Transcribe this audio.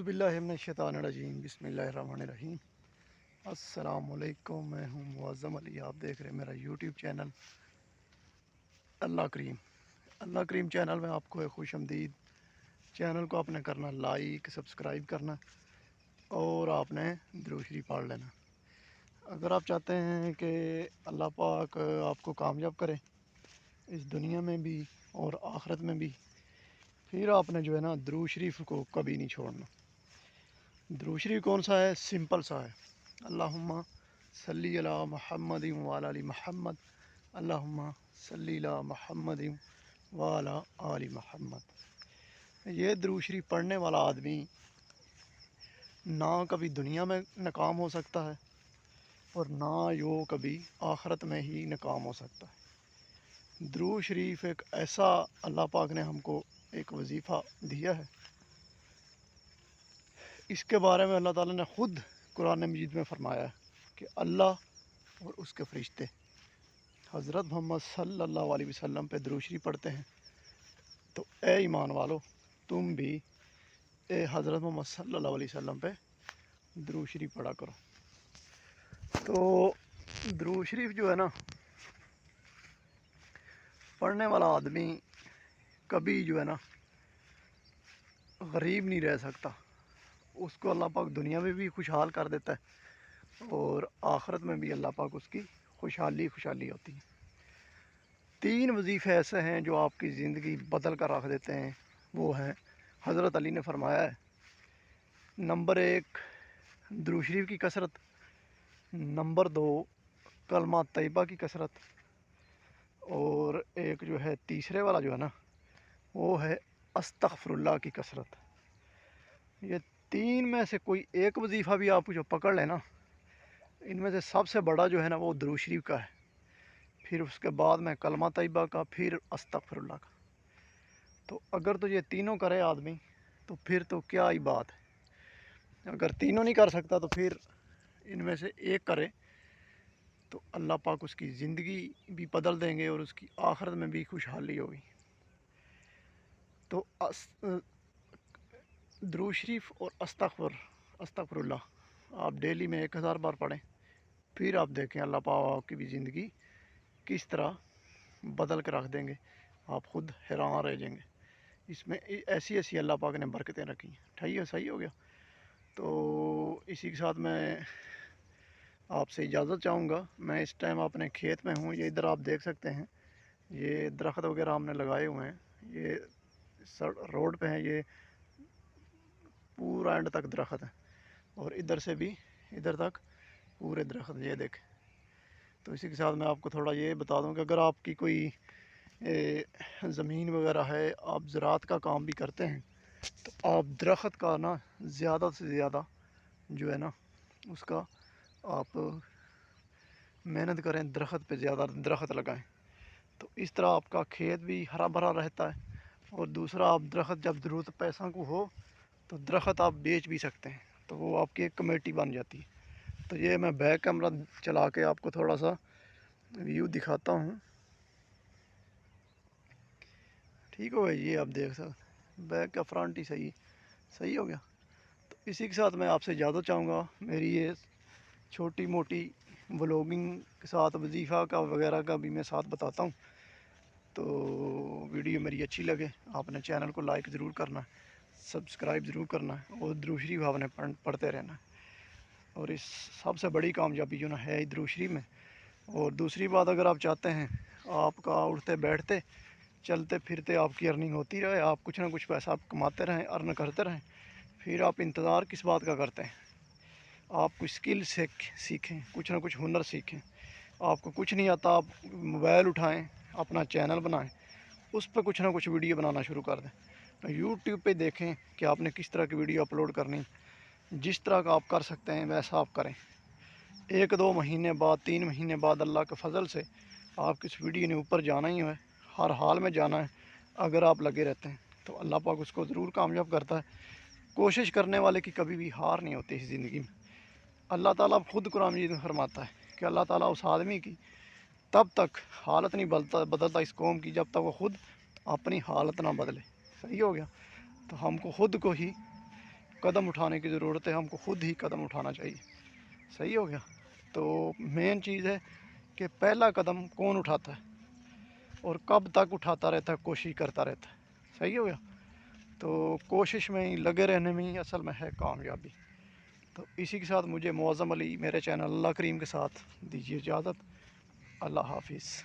اعوذ باللہ من الشیطان الرجیم، بسم اللہ الرحمن الرحیم۔ السلام علیکم، میں ہوں معظم علی، آپ دیکھ رہے ہیں میرا یوٹیوب چینل اللہ کریم۔ اللہ کریم چینل میں آپ کو خوش آمدید۔ چینل کو آپ نے کرنا لائک، سبسکرائب کرنا اور آپ نے درود شریف پڑھ لینا۔ اگر آپ چاہتے ہیں کہ اللہ پاک آپ کو کامیاب کرے اس دنیا میں بھی اور آخرت میں بھی، پھر آپ نے جو ہے نا درود شریف کو کبھی نہیں چھوڑنا۔ درود شریف کون سا ہے؟ سمپل سا ہے، اللہم صلی علی محمد وعلی آل محمد، اللہم صلی علی محمد وعلی آل محمد۔ یہ درود شریف پڑھنے والا آدمی نہ کبھی دنیا میں ناکام ہو سکتا ہے اور نہ یہ کبھی آخرت میں ہی ناکام ہو سکتا ہے۔ درود شریف ایک ایسا اللہ پاک نے ہم کو ایک وظیفہ دیا ہے، اس کے بارے میں اللہ تعالیٰ نے خود قرآن مجید میں فرمایا ہے کہ اللہ اور اس کے فرشتے حضرت محمد صلی اللہ علیہ وسلم پہ درود شریف پڑھتے ہیں، تو اے ایمان والو تم بھی اے حضرت محمد صلی اللہ علیہ وسلم پہ درود شریف پڑھا کرو۔ تو درود شریف جو ہے نا پڑھنے والا آدمی کبھی جو ہے نا غریب نہیں رہ سکتا، اس کو اللہ پاک دنیا میں بھی خوشحال کر دیتا ہے اور آخرت میں بھی اللہ پاک اس کی خوشحالی ہوتی ہے۔ 3 وظیفے ایسے ہیں جو آپ کی زندگی بدل کر رکھ دیتے ہیں، وہ ہیں حضرت علی نے فرمایا ہے، نمبر 1 درود شریف کی کثرت، نمبر 2 کلمہ طیبہ کی کثرت، اور ایک جو ہے تیسرے والا جو ہے نا وہ ہے استغفر اللہ کی کثرت۔ یہ 3 میں سے کوئی ایک وظیفہ بھی آپ جو پکڑ لیں نا، ان میں سے سب سے بڑا جو ہے نا وہ درود شریف کا ہے، پھر اس کے بعد میں کلمہ طیبہ کا، پھر استغفر اللہ کا۔ تو اگر تو یہ تینوں کرے آدمی تو پھر تو کیا ہی بات ہے۔ اگر تینوں نہیں کر سکتا تو پھر ان میں سے ایک کرے تو اللہ پاک اس کی زندگی بھی بدل دیں گے اور اس کی آخرت میں بھی خوشحالی ہوگی۔ تو درود شریف اور استغفر اللہ آپ ڈیلی میں 1000 بار پڑھیں، پھر آپ دیکھیں اللہ پاک کی بھی زندگی کس طرح بدل کے رکھ دیں گے، آپ خود حیران رہ جائیں گے۔ اس میں ایسی اللہ پاک نے برکتیں رکھی ہیں۔ صحیح ہو گیا۔ تو اسی کے ساتھ میں آپ سے اجازت چاہوں گا۔ میں اس ٹائم اپنے کھیت میں ہوں، یہ ادھر آپ دیکھ سکتے ہیں، یہ درخت وغیرہ ہم نے لگائے ہوئے ہیں، یہ روڈ پہ ہیں، یہ پورا اینڈ تک درخت ہے اور ادھر سے بھی ادھر تک پورے درخت، یہ دیکھیں۔ تو اسی کے ساتھ میں آپ کو تھوڑا یہ بتا دوں کہ اگر آپ کی کوئی زمین وغیرہ ہے، آپ زراعت کا کام بھی کرتے ہیں، تو آپ درخت کا نا زیادہ سے زیادہ جو ہے نا اس کا آپ محنت کریں، درخت پہ زیادہ درخت لگائیں، تو اس طرح آپ کا کھیت بھی ہرا بھرا رہتا ہے۔ اور دوسرا، آپ درخت جب ضرورت پیسوں کو ہو تو درخت آپ بیچ بھی سکتے ہیں، تو وہ آپ کی ایک کمیٹی بن جاتی ہے۔ تو یہ میں بیک کیمرہ چلا کے آپ کو تھوڑا سا ویو دکھاتا ہوں، ٹھیک ہو گیا؟ یہ آپ دیکھ سکتے بیک کا فرنٹ ہی صحیح ہو گیا۔ تو اسی کے ساتھ میں آپ سے اجازت چاہوں گا۔ میری یہ چھوٹی موٹی ولاگنگ کے ساتھ وظیفہ کا وغیرہ کا بھی میں ساتھ بتاتا ہوں، تو ویڈیو میری اچھی لگے آپ نے چینل کو لائک ضرور کرنا ہے، سبسکرائب ضرور کرنا ہے اور درود شریف آپ نے پڑھتے رہنا ہے۔ اور اس سب سے بڑی کامیابی جو نا ہے درود شریف میں۔ اور دوسری بات، اگر آپ چاہتے ہیں آپ کا اٹھتے بیٹھتے چلتے پھرتے آپ کی ارننگ ہوتی رہے، آپ کچھ نہ کچھ پیسہ آپ کماتے رہیں، ارن کرتے رہیں، پھر آپ انتظار کس بات کا کرتے ہیں؟ آپ کچھ سکل سیکھیں، کچھ نہ کچھ ہنر سیکھیں۔ آپ کو کچھ نہیں آتا، آپ موبائل اٹھائیں، اپنا چینل بنائیں، اس پہ کچھ نہ کچھ ویڈیو بنانا شروع کر دیں۔ یوٹیوب پہ دیکھیں کہ آپ نے کس طرح کی ویڈیو اپلوڈ کرنی، جس طرح کا آپ کر سکتے ہیں ویسا آپ کریں۔ 1-2 مہینے بعد، 3 مہینے بعد اللہ کے فضل سے آپ کس ویڈیو نے اوپر جانا ہی ہے، ہر حال میں جانا ہے۔ اگر آپ لگے رہتے ہیں تو اللہ پاک اس کو ضرور کامیاب کرتا ہے۔ کوشش کرنے والے کی کبھی بھی ہار نہیں ہوتی اس زندگی میں۔ اللہ تعالیٰ خود قرآن مجید میں فرماتا ہے کہ اللہ تعالیٰ اس آدمی کی تب تک حالت نہیں بدلتا اس قوم کی جب تک وہ خود اپنی حالت نہ بدلے۔ صحیح ہو گیا؟ تو ہم کو خود کو ہی قدم اٹھانے کی ضرورت ہے، ہم کو خود ہی قدم اٹھانا چاہیے. صحیح ہو گیا. تو مین چیز ہے کہ پہلا قدم کون اٹھاتا ہے اور کب تک اٹھاتا رہتا ہے، کوشش کرتا رہتا ہے. صحیح ہو گیا. تو کوشش میں ہی لگے رہنے میں ہی اصل میں ہے کامیابی. تو اسی کے ساتھ مجھے معظم علی میرے چینل اللہ کریم کے ساتھ دیجیے اجازت. اللہ حافظ.